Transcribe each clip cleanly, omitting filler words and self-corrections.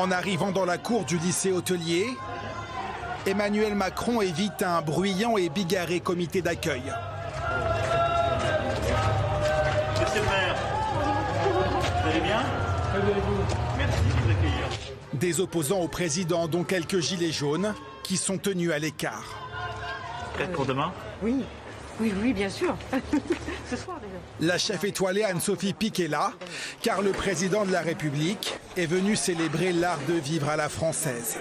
En arrivant dans la cour du lycée hôtelier, Emmanuel Macron évite un bruyant et bigarré comité d'accueil. Monsieur le maire, vous allez bien? Merci de vous accueillir. Des opposants au président, dont quelques gilets jaunes, qui sont tenus à l'écart. Prête pour demain? Oui, bien sûr. Ce soir déjà. La chef étoilée Anne-Sophie Pic est là, car le président de la République est venu célébrer l'art de vivre à la française.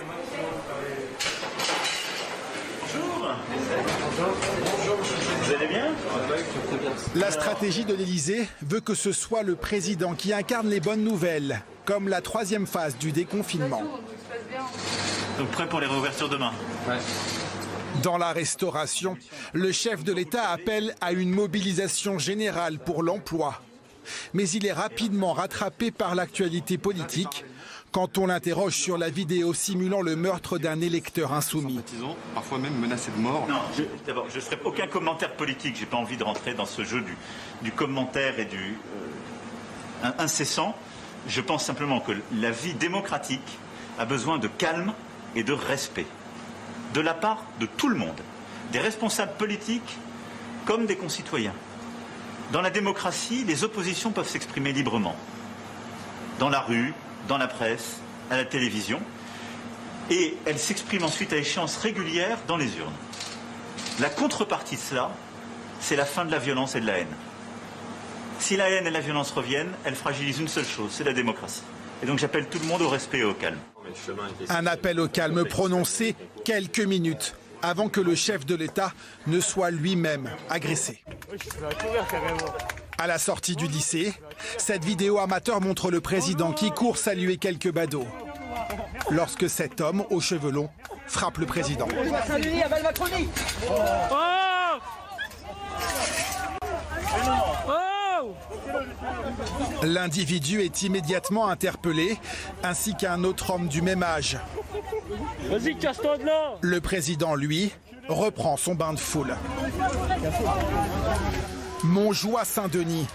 Bonjour. Vous allez bien? La stratégie de l'Élysée veut que ce soit le président qui incarne les bonnes nouvelles, comme la 3e phase du déconfinement. Donc prêt pour les réouvertures demain? Ouais. Dans la restauration, le chef de l'État appelle à une mobilisation générale pour l'emploi. Mais il est rapidement rattrapé par l'actualité politique quand on l'interroge sur la vidéo simulant le meurtre d'un électeur insoumis. Parfois même menacé de mort. Non, d'abord, je ne ferai aucun commentaire politique. Je n'ai pas envie de rentrer dans ce jeu du commentaire et du incessant. Je pense simplement que la vie démocratique a besoin de calme et de respect. De la part de tout le monde, des responsables politiques comme des concitoyens. Dans la démocratie, les oppositions peuvent s'exprimer librement. Dans la rue, dans la presse, à la télévision. Et elles s'expriment ensuite à échéances régulières dans les urnes. La contrepartie de cela, c'est la fin de la violence et de la haine. Si la haine et la violence reviennent, elles fragilisent une seule chose, c'est la démocratie. Et donc j'appelle tout le monde au respect et au calme. Un appel au calme prononcé quelques minutes avant que le chef de l'État ne soit lui-même agressé. À la sortie du lycée, cette vidéo amateur montre le président qui court saluer quelques badauds. Lorsque cet homme aux cheveux longs frappe le président. L'individu est immédiatement interpellé, ainsi qu'un autre homme du même âge. Vas-y, casse-toi de là! Le président, lui, reprend son bain de foule. Montjoie-Saint-Denis.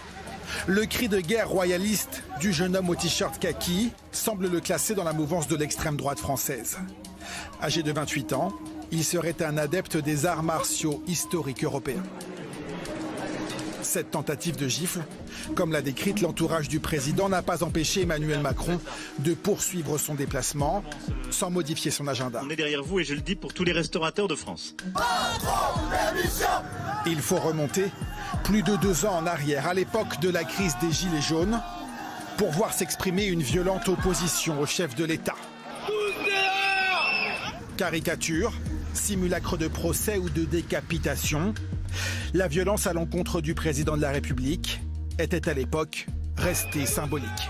Le cri de guerre royaliste du jeune homme au t-shirt kaki semble le classer dans la mouvance de l'extrême droite française. Âgé de 28 ans, il serait un adepte des arts martiaux historiques européens. Cette tentative de gifle, comme l'a décrite l'entourage du président, n'a pas empêché Emmanuel Macron de poursuivre son déplacement sans modifier son agenda. On est derrière vous et je le dis pour tous les restaurateurs de France. Il faut remonter plus de 2 ans en arrière, à l'époque de la crise des Gilets jaunes, pour voir s'exprimer une violente opposition au chef de l'État. Caricature, simulacre de procès ou de décapitation, la violence à l'encontre du président de la République était à l'époque restée symbolique.